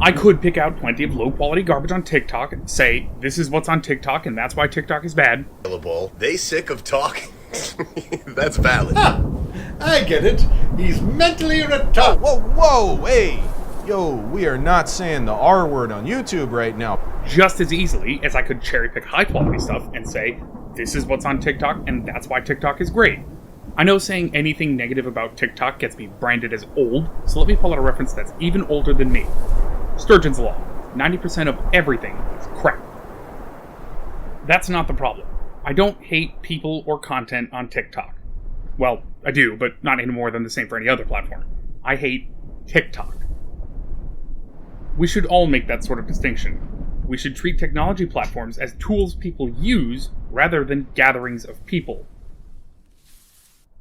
I could pick out plenty of low-quality garbage on TikTok, say, this is what's on TikTok, and that's why TikTok is bad. They sick of talking. That's valid. I get it. He's mentally retarded. Whoa, hey! Yo, we are not saying the R word on YouTube right now. Just as easily as I could cherry-pick high-quality stuff and say, this is what's on TikTok, and that's why TikTok is great. I know saying anything negative about TikTok gets me branded as old, so let me pull out a reference that's even older than me. Sturgeon's Law. 90% of everything is crap. That's not the problem. I don't hate people or content on TikTok. Well, I do, but not any more than the same for any other platform. I hate TikTok. We should all make that sort of distinction. We should treat technology platforms as tools people use rather than gatherings of people.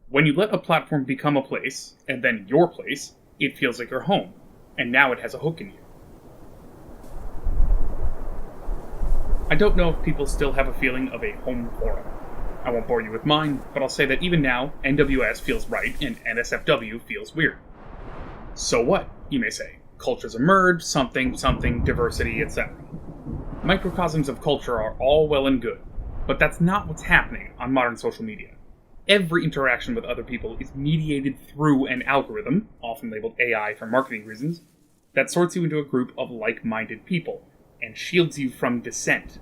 When you let a platform become a place, and then your place, it feels like your home, and now it has a hook in you. I don't know if people still have a feeling of a home forum. I won't bore you with mine, but I'll say that even now, NWS feels right and NSFW feels weird. So what, you may say? Cultures emerge, something, diversity, etc. Microcosms of culture are all well and good, but that's not what's happening on modern social media. Every interaction with other people is mediated through an algorithm, often labeled AI for marketing reasons, that sorts you into a group of like-minded people, and shields you from dissent.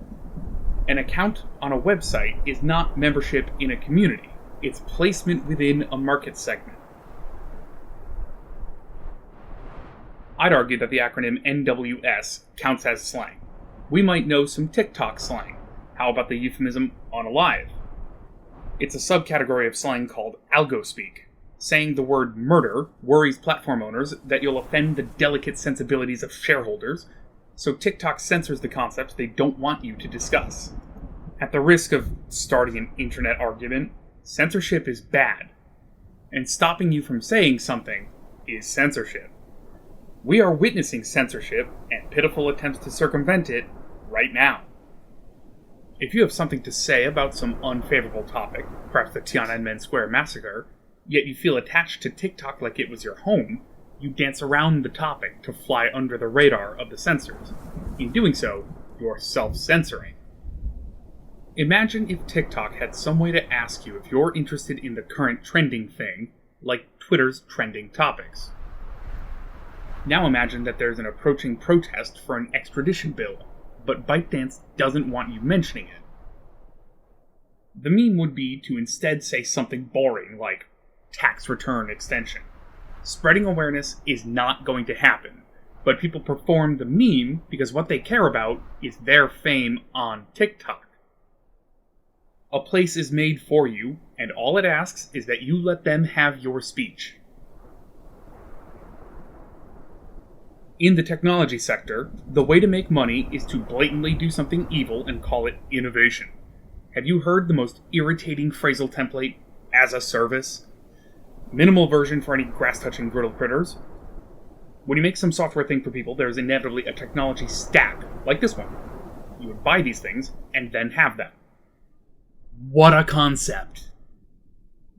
An account on a website is not membership in a community, it's placement within a market segment. I'd argue that the acronym NWS counts as slang. We might know some TikTok slang. How about the euphemism unalive? It's a subcategory of slang called Algospeak. Saying the word murder worries platform owners that you'll offend the delicate sensibilities of shareholders, so TikTok censors the concepts they don't want you to discuss. At the risk of starting an internet argument, censorship is bad, and stopping you from saying something is censorship. We are witnessing censorship and pitiful attempts to circumvent it right now. If you have something to say about some unfavorable topic, perhaps the Tiananmen Square massacre, yet you feel attached to TikTok like it was your home, you dance around the topic to fly under the radar of the censors. In doing so, you're self-censoring. Imagine if TikTok had some way to ask you if you're interested in the current trending thing, like Twitter's trending topics. Now imagine that there's an approaching protest for an extradition bill, but ByteDance doesn't want you mentioning it. The meme would be to instead say something boring like tax return extension. Spreading awareness is not going to happen, but people perform the meme because what they care about is their fame on TikTok. A place is made for you, and all it asks is that you let them have your speech. In the technology sector, the way to make money is to blatantly do something evil and call it innovation. Have you heard the most irritating phrasal template, as a service? Minimal version for any grass-touching griddle critters. When you make some software thing for people, there is inevitably a technology stack, like this one. You would buy these things, and then have them. What a concept!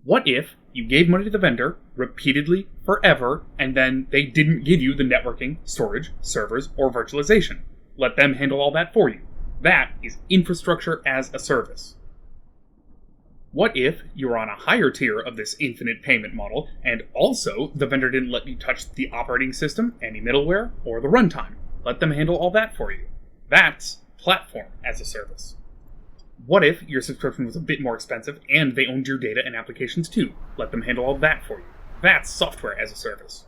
What if you gave money to the vendor, repeatedly, forever, and then they didn't give you the networking, storage, servers, or virtualization? Let them handle all that for you. That is infrastructure as a service. What if you were on a higher tier of this infinite payment model, and also the vendor didn't let you touch the operating system, any middleware, or the runtime? Let them handle all that for you. That's platform as a service. What if your subscription was a bit more expensive, and they owned your data and applications too? Let them handle all that for you. That's software as a service.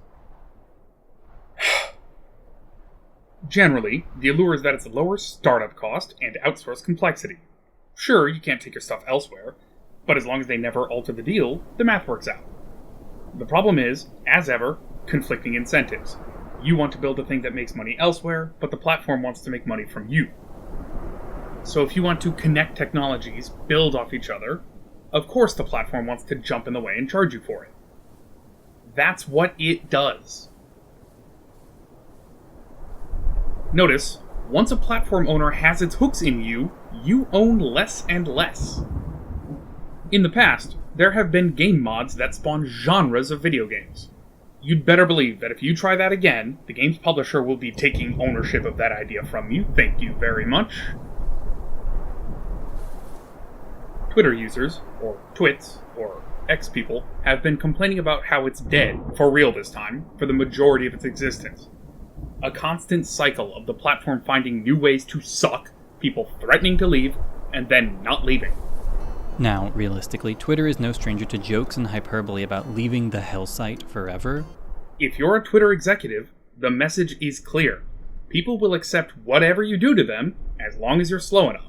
Generally, the allure is that it's a lower startup cost and outsourced complexity. Sure, you can't take your stuff elsewhere, but as long as they never alter the deal, the math works out. The problem is, as ever, conflicting incentives. You want to build a thing that makes money elsewhere, but the platform wants to make money from you. So if you want to connect technologies, build off each other, of course the platform wants to jump in the way and charge you for it. That's what it does. Notice, once a platform owner has its hooks in you, you own less and less. In the past, there have been game mods that spawn genres of video games. You'd better believe that if you try that again, the game's publisher will be taking ownership of that idea from you. Thank you very much. Twitter users, or twits, or X people, have been complaining about how it's dead, for real this time, for the majority of its existence. A constant cycle of the platform finding new ways to suck, people threatening to leave, and then not leaving. Now, realistically, Twitter is no stranger to jokes and hyperbole about leaving the hell site forever. If you're a Twitter executive, the message is clear. People will accept whatever you do to them, as long as you're slow enough.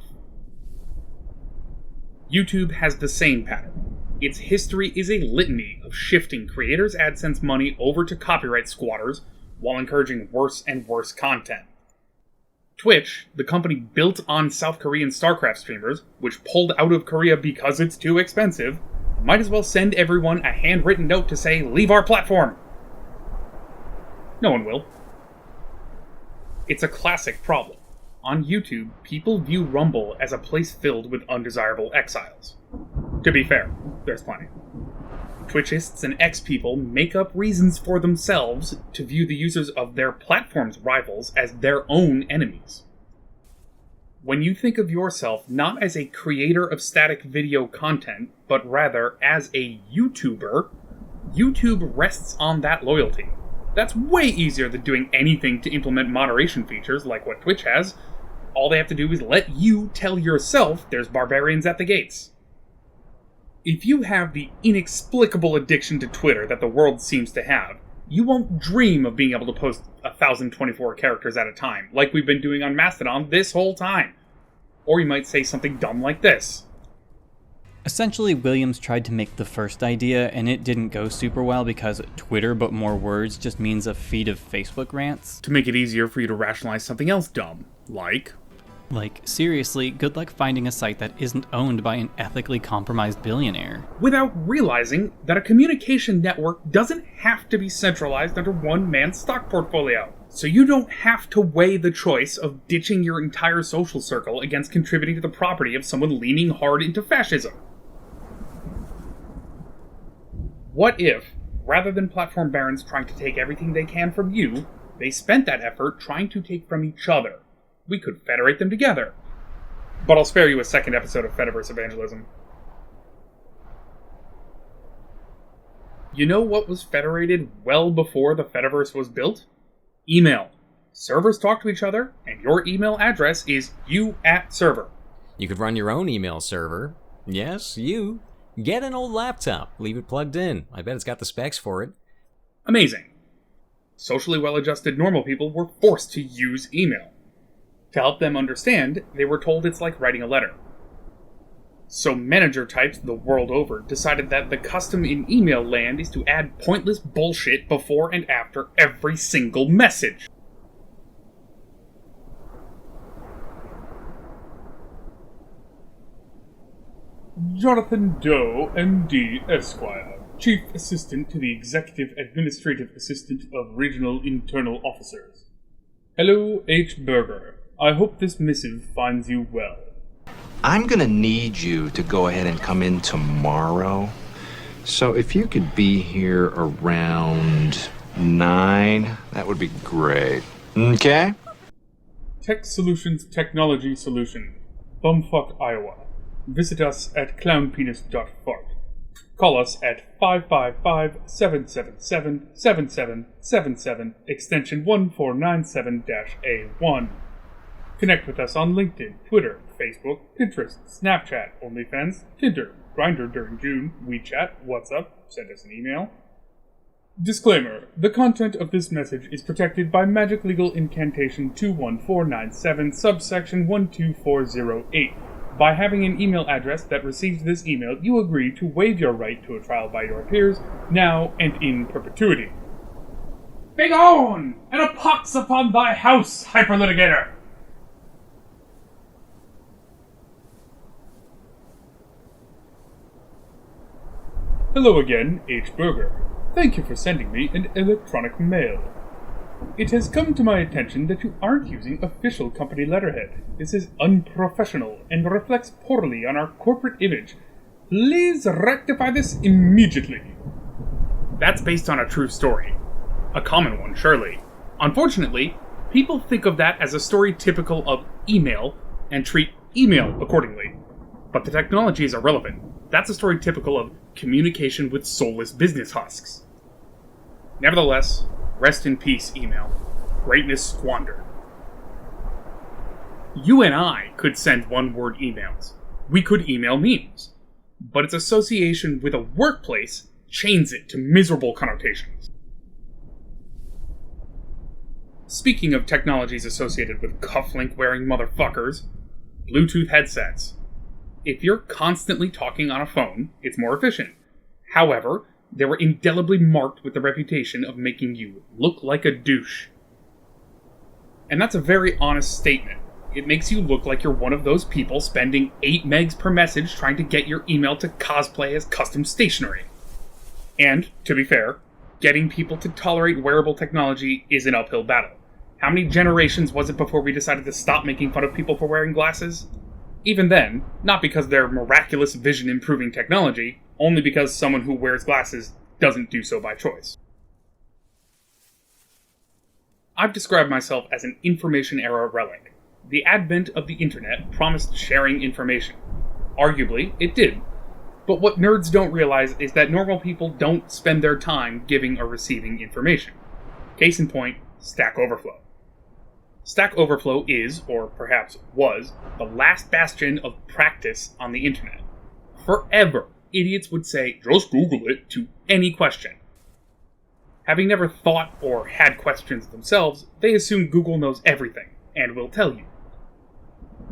YouTube has the same pattern. Its history is a litany of shifting creators' AdSense money over to copyright squatters, while encouraging worse and worse content. Twitch, the company built on South Korean StarCraft streamers, which pulled out of Korea because it's too expensive, might as well send everyone a handwritten note to say, "Leave our platform!" No one will. It's a classic problem. On YouTube, people view Rumble as a place filled with undesirable exiles. To be fair, there's plenty. Twitchists and X people make up reasons for themselves to view the users of their platform's rivals as their own enemies. When you think of yourself not as a creator of static video content, but rather as a YouTuber, YouTube rests on that loyalty. That's way easier than doing anything to implement moderation features like what Twitch has. All they have to do is let you tell yourself there's barbarians at the gates. If you have the inexplicable addiction to Twitter that the world seems to have, you won't dream of being able to post 1,024 characters at a time, like we've been doing on Mastodon this whole time. Or you might say something dumb like this. Essentially, Williams tried to make the first idea, and it didn't go super well because Twitter but more words just means a feed of Facebook rants. To make it easier for you to rationalize something else dumb, like, seriously, good luck finding a site that isn't owned by an ethically compromised billionaire. without realizing that a communication network doesn't have to be centralized under one man's stock portfolio. So you don't have to weigh the choice of ditching your entire social circle against contributing to the property of someone leaning hard into fascism. What if, rather than platform barons trying to take everything they can from you, they spent that effort trying to take from each other? We could federate them together. But I'll spare you a second episode of Fediverse evangelism. You know what was federated well before the Fediverse was built? Email. Servers talk to each other, and your email address is you@server. You could run your own email server. Yes, you. Get an old laptop, leave it plugged in. I bet it's got the specs for it. Amazing. Socially well-adjusted normal people were forced to use email. To help them understand, they were told it's like writing a letter. So manager types the world over decided that the custom in email land is to add pointless bullshit before and after every single message. Jonathan Doe, MD, Esquire, Chief Assistant to the Executive Administrative Assistant of Regional Internal Officers. Hello, H. Berger. I hope this missive finds you well. I'm gonna need you to go ahead and come in tomorrow. So if you could be here around 9, that would be great. Okay? Tech Solutions Technology Solution, Bumfuck, Iowa. Visit us at clownpenis.fart. Call us at 555-777-7777, extension 1497-A1. Connect with us on LinkedIn, Twitter, Facebook, Pinterest, Snapchat, OnlyFans, Tinder, Grindr during June, WeChat, WhatsApp, send us an email. Disclaimer: the content of this message is protected by Magic Legal Incantation 21497, subsection 12408. By having an email address that receives this email, you agree to waive your right to a trial by your peers, now and in perpetuity. Begone, and a pox upon thy house, hyperlitigator! Hello again, H. Berger. Thank you for sending me an electronic mail. It has come to my attention that you aren't using official company letterhead. This is unprofessional and reflects poorly on our corporate image. Please rectify this immediately. That's based on a true story. A common one, surely. Unfortunately, people think of that as a story typical of email and treat email accordingly. But the technology is irrelevant. That's a story typical of communication with soulless business husks. Nevertheless, rest in peace, email. Greatness squandered. You and I could send one-word emails. We could email memes. But its association with a workplace chains it to miserable connotations. Speaking of technologies associated with cufflink-wearing motherfuckers, Bluetooth headsets. If you're constantly talking on a phone, it's more efficient. However, they were indelibly marked with the reputation of making you look like a douche. And that's a very honest statement. It makes you look like you're one of those people spending 8 megs per message trying to get your email to cosplay as custom stationery. And, to be fair, getting people to tolerate wearable technology is an uphill battle. How many generations was it before we decided to stop making fun of people for wearing glasses? Even then, not because they're miraculous vision-improving technology, only because someone who wears glasses doesn't do so by choice. I've described myself as an information-era relic. The advent of the internet promised sharing information. Arguably, it did. But what nerds don't realize is that normal people don't spend their time giving or receiving information. Case in point, Stack Overflow. Stack Overflow is, or perhaps was, the last bastion of practice on the internet. Forever, idiots would say, just Google it, to any question. Having never thought or had questions themselves, they assume Google knows everything, and will tell you.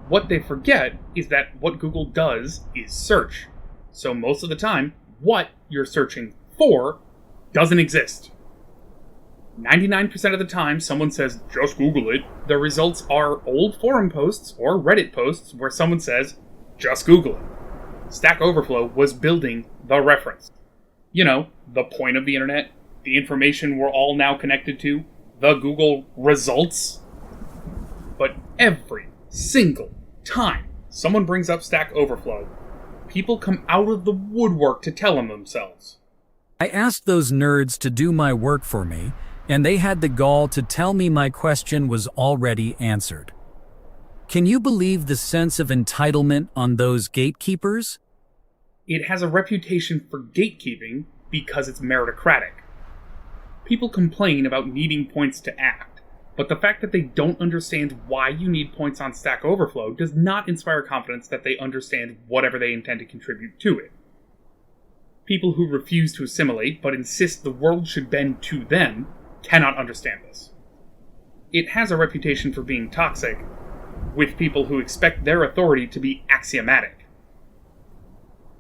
What they forget is that what Google does is search. So most of the time, what you're searching for doesn't exist. 99% of the time someone says, just Google it, the results are old forum posts or Reddit posts where someone says, just Google it. Stack Overflow was building the reference. You know, the point of the internet, the information we're all now connected to, the Google results. But every single time someone brings up Stack Overflow, people come out of the woodwork to tell them themselves. I asked those nerds to do my work for me, and they had the gall to tell me my question was already answered. Can you believe the sense of entitlement on those gatekeepers? It has a reputation for gatekeeping because it's meritocratic. People complain about needing points to act, but the fact that they don't understand why you need points on Stack Overflow does not inspire confidence that they understand whatever they intend to contribute to it. People who refuse to assimilate but insist the world should bend to them cannot understand this. It has a reputation for being toxic, with people who expect their authority to be axiomatic.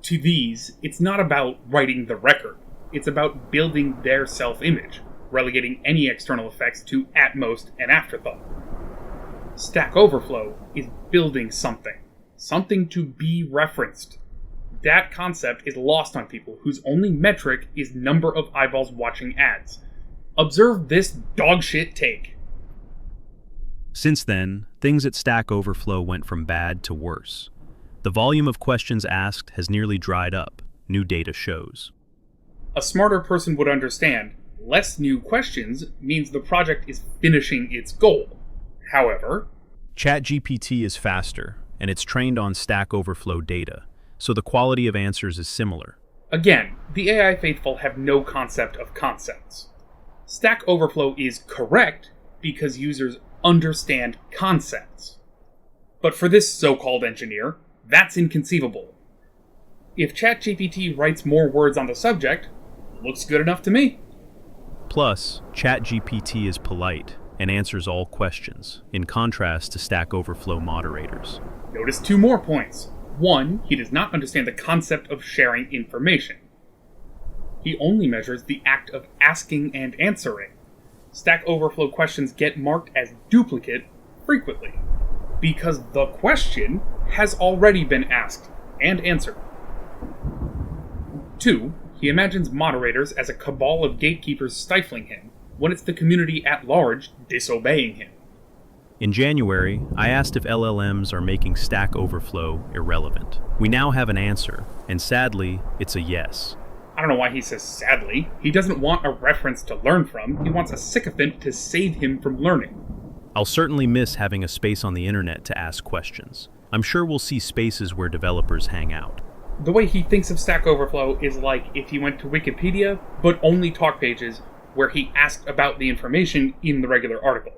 To these, it's not about writing the record, it's about building their self-image, relegating any external effects to, at most, an afterthought. Stack Overflow is building something to be referenced. That concept is lost on people whose only metric is number of eyeballs watching ads. Observe this dogshit take. Since then, things at Stack Overflow went from bad to worse. The volume of questions asked has nearly dried up, new data shows. A smarter person would understand, less new questions means the project is finishing its goal. However, ChatGPT is faster, and it's trained on Stack Overflow data, so the quality of answers is similar. Again, the AI faithful have no concept of concepts. Stack Overflow is correct because users understand concepts. But for this so-called engineer, that's inconceivable. If ChatGPT writes more words on the subject, looks good enough to me. Plus, ChatGPT is polite and answers all questions, in contrast to Stack Overflow moderators. Notice 2 more points. 1, he does not understand the concept of sharing information. He only measures the act of asking and answering. Stack Overflow questions get marked as duplicate frequently, because the question has already been asked and answered. 2, he imagines moderators as a cabal of gatekeepers stifling him, when it's the community at large disobeying him. In January, I asked if LLMs are making Stack Overflow irrelevant. We now have an answer, and sadly, it's a yes. I don't know why he says sadly. He doesn't want a reference to learn from. He wants a sycophant to save him from learning. I'll certainly miss having a space on the internet to ask questions. I'm sure we'll see spaces where developers hang out. The way he thinks of Stack Overflow is like if he went to Wikipedia, but only talk pages where he asked about the information in the regular article.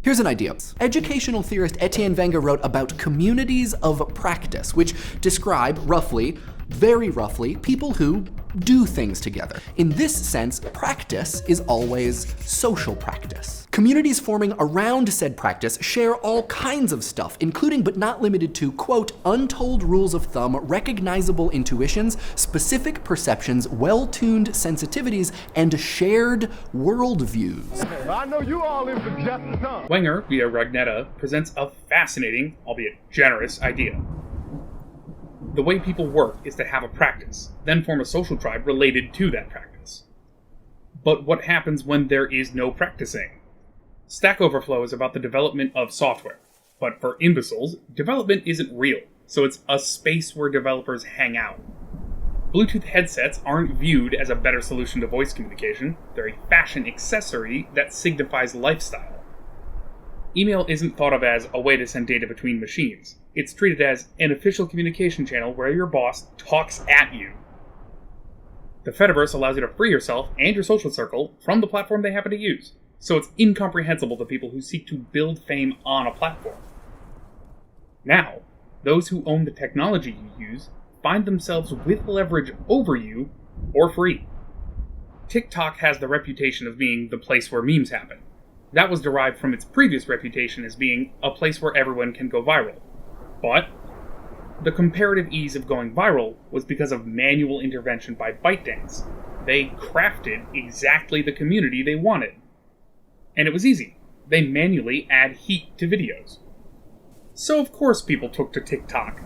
Here's an idea. Educational theorist Etienne Wenger wrote about communities of practice, which describe roughly, very roughly, people who do things together. In this sense, practice is always social practice. Communities forming around said practice share all kinds of stuff, including but not limited to, quote, untold rules of thumb, recognizable intuitions, specific perceptions, well-tuned sensitivities, and shared worldviews. I know you all in for just some. Wenger, via Ragnetta, presents a fascinating, albeit generous, idea. The way people work is to have a practice, then form a social tribe related to that practice. But what happens when there is no practicing? Stack Overflow is about the development of software, but for imbeciles, development isn't real, so it's a space where developers hang out. Bluetooth headsets aren't viewed as a better solution to voice communication, they're a fashion accessory that signifies lifestyle. Email isn't thought of as a way to send data between machines. It's treated as an official communication channel where your boss talks at you. The fediverse allows you to free yourself and your social circle from the platform they happen to use, so it's incomprehensible to people who seek to build fame on a platform. Now, those who own the technology you use find themselves with leverage over you or free. TikTok has the reputation of being the place where memes happen. That was derived from its previous reputation as being a place where everyone can go viral. But the comparative ease of going viral was because of manual intervention by ByteDance. They crafted exactly the community they wanted. And it was easy. They manually add heat to videos. So of course people took to TikTok.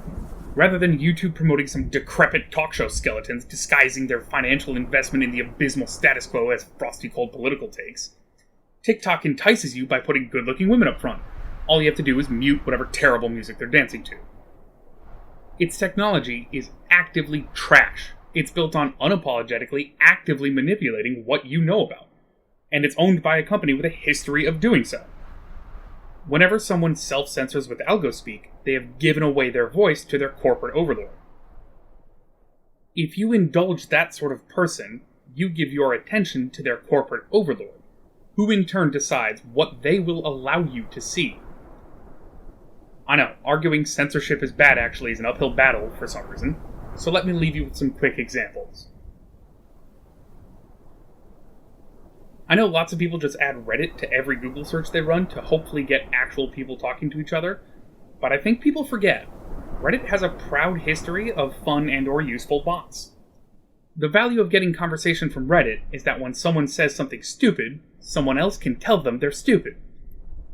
Rather than YouTube promoting some decrepit talk show skeletons disguising their financial investment in the abysmal status quo as frosty cold political takes, TikTok entices you by putting good-looking women up front. All you have to do is mute whatever terrible music they're dancing to. Its technology is actively trash. It's built on unapologetically actively manipulating what you know about. And it's owned by a company with a history of doing so. Whenever someone self-censors with Algospeak, they have given away their voice to their corporate overlord. If you indulge that sort of person, you give your attention to their corporate overlord, who in turn decides what they will allow you to see. I know, arguing censorship is bad actually is an uphill battle for some reason, so let me leave you with some quick examples. I know lots of people just add Reddit to every Google search they run to hopefully get actual people talking to each other, but I think people forget Reddit has a proud history of fun and or useful bots. The value of getting conversation from Reddit is that when someone says something stupid, someone else can tell them they're stupid.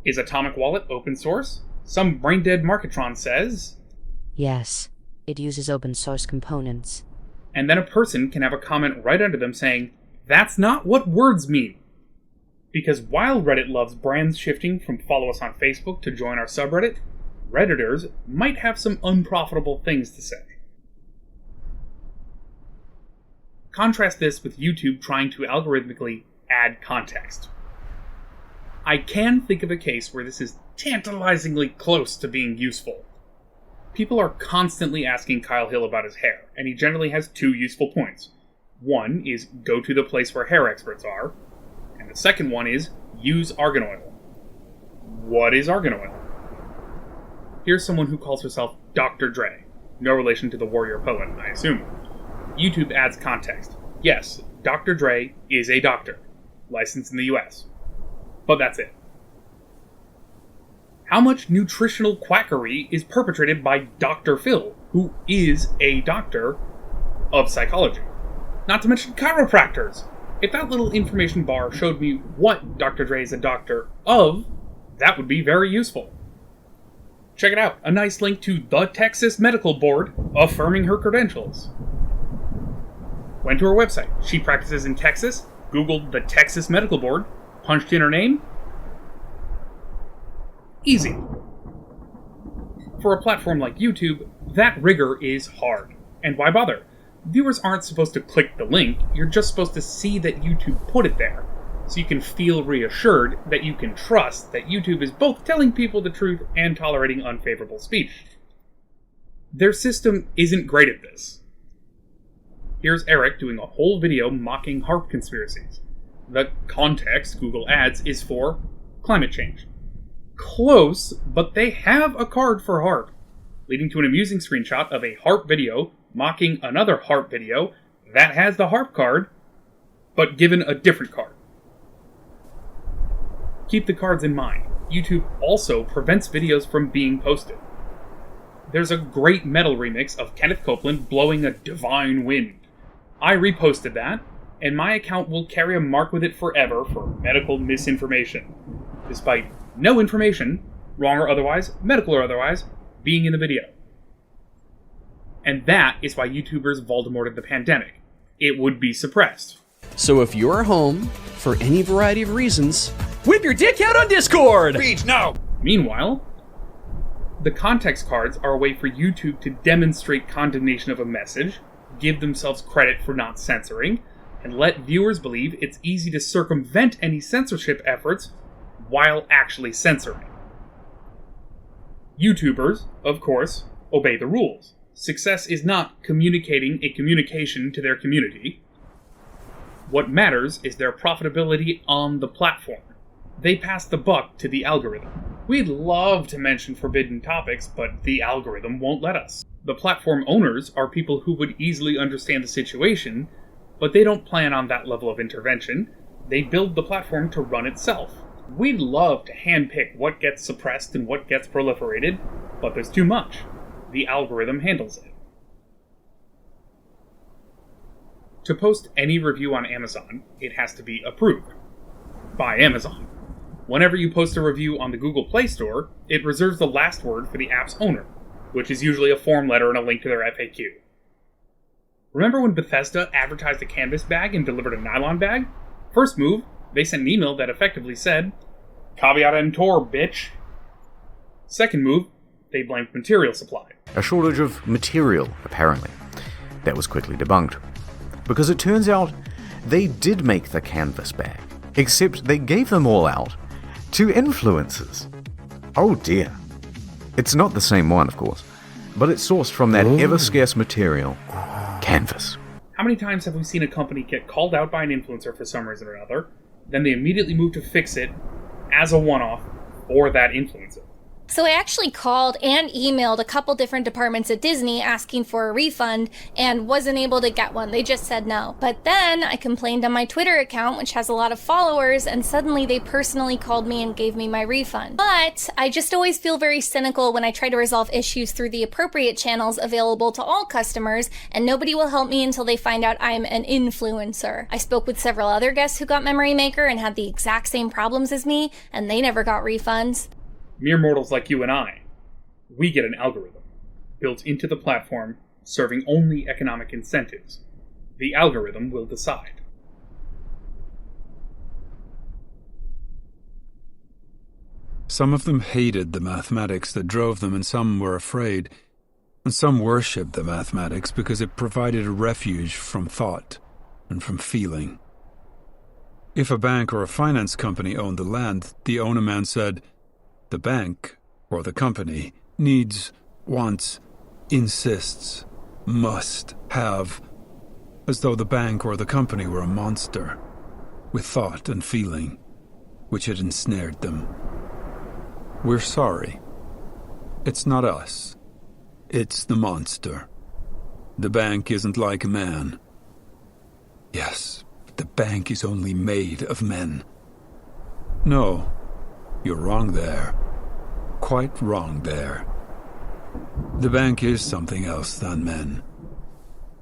Is Atomic Wallet open source? Some brain-dead Marketron says, yes, it uses open source components. And then a person can have a comment right under them saying, that's not what words mean. Because while Reddit loves brands shifting from follow us on Facebook to join our subreddit, Redditors might have some unprofitable things to say. Contrast this with YouTube trying to algorithmically add context. I can think of a case where this is tantalizingly close to being useful. People are constantly asking Kyle Hill about his hair, and he generally has two useful points. One is go to the place where hair experts are, and the second one is use argan oil. What is argan oil? Here's someone who calls herself Dr. Dre, no relation to the warrior poet, I assume. YouTube adds context. Yes, Dr. Dre is a doctor, licensed in the US. But that's it. How much nutritional quackery is perpetrated by Dr. Phil, who is a doctor of psychology? Not to mention chiropractors. If that little information bar showed me what Dr. Dre is a doctor of, that would be very useful. Check it out, a nice link to the Texas Medical Board affirming her credentials. Went to her website. She practices in Texas, Googled the Texas Medical Board, punched in her name. Easy. For a platform like YouTube, That rigor is hard. And why bother? Viewers aren't supposed to click the link, you're just supposed to see that YouTube put it there, so you can feel reassured that you can trust that YouTube is both telling people the truth and tolerating unfavorable speech. Their system isn't great at this. Here's Erik doing a whole video mocking HARP conspiracies. The context Google adds is for climate change. Close, but they have a card for HARP, leading to an amusing screenshot of a HARP video mocking another HARP video that has the HARP card, but given a different card. Keep the cards in mind. YouTube also prevents videos from being posted. There's a great metal remix of Kenneth Copeland blowing a divine wind. I reposted that, and my account will carry a mark with it forever for medical misinformation, despite no information, wrong or otherwise, medical or otherwise, being in the video. And that is why YouTubers Voldemorted the pandemic. It would be suppressed. So if you're home, for any variety of reasons, whip your dick out on Discord! Beach, no! Meanwhile, the context cards are a way for YouTube to demonstrate condemnation of a message, give themselves credit for not censoring, and let viewers believe it's easy to circumvent any censorship efforts while actually censoring. YouTubers, of course, obey the rules. Success is not communicating a communication to their community. What matters is their profitability on the platform. They pass the buck to the algorithm. We'd love to mention forbidden topics, but the algorithm won't let us. The platform owners are people who would easily understand the situation, but they don't plan on that level of intervention. They build the platform to run itself. We'd love to handpick what gets suppressed and what gets proliferated, but there's too much. The algorithm handles it. To post any review on Amazon, it has to be approved by Amazon. Whenever you post a review on the Google Play Store, it reserves the last word for the app's owner, which is usually a form letter and a link to their FAQ. Remember when Bethesda advertised a canvas bag and delivered a nylon bag? First move, they sent an email that effectively said, "Caveat emptor, bitch." Second move, they blamed material supply. A shortage of material, apparently. That was quickly debunked. Because it turns out they did make the canvas bag, except they gave them all out to influencers. Oh dear. It's not the same one, of course, but it's sourced from that ever-scarce material, canvas. How many times have we seen a company get called out by an influencer for some reason or another, then they immediately move to fix it as a one-off for that influencer? So I actually called and emailed a couple different departments at Disney asking for a refund and wasn't able to get one. They just said no. But then I complained on my Twitter account, which has a lot of followers, and suddenly they personally called me and gave me my refund. But I just always feel very cynical when I try to resolve issues through the appropriate channels available to all customers, and nobody will help me until they find out I'm an influencer. I spoke with several other guests who got Memory Maker and had the exact same problems as me, and they never got refunds. Mere mortals like you and I, we get an algorithm built into the platform serving only economic incentives. The algorithm will decide. Some of them hated the mathematics that drove them, and some were afraid, and some worshipped the mathematics because it provided a refuge from thought and from feeling. If a bank or a finance company owned the land, the owner man said, "The bank, or the company, needs, wants, insists, must have," as though the bank or the company were a monster, with thought and feeling, which had ensnared them. We're sorry. It's not us. It's the monster. The bank isn't like a man. Yes, but the bank is only made of men. No, you're wrong there. Quite wrong there. The bank is something else than men.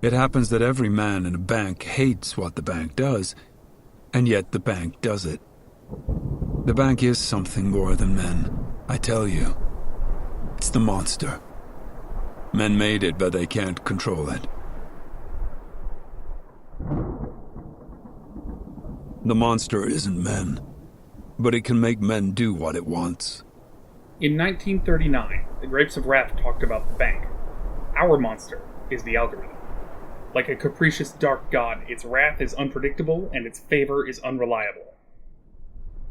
It happens that every man in a bank hates what the bank does, and yet the bank does it. The bank is something more than men, I tell you. It's the monster. Men made it, but they can't control it. The monster isn't men, but it can make men do what it wants. In 1939, the Grapes of Wrath talked about the bank. Our monster is the algorithm. Like a capricious dark god, its wrath is unpredictable and its favor is unreliable.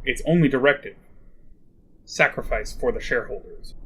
Its only directive: sacrifice for the shareholders.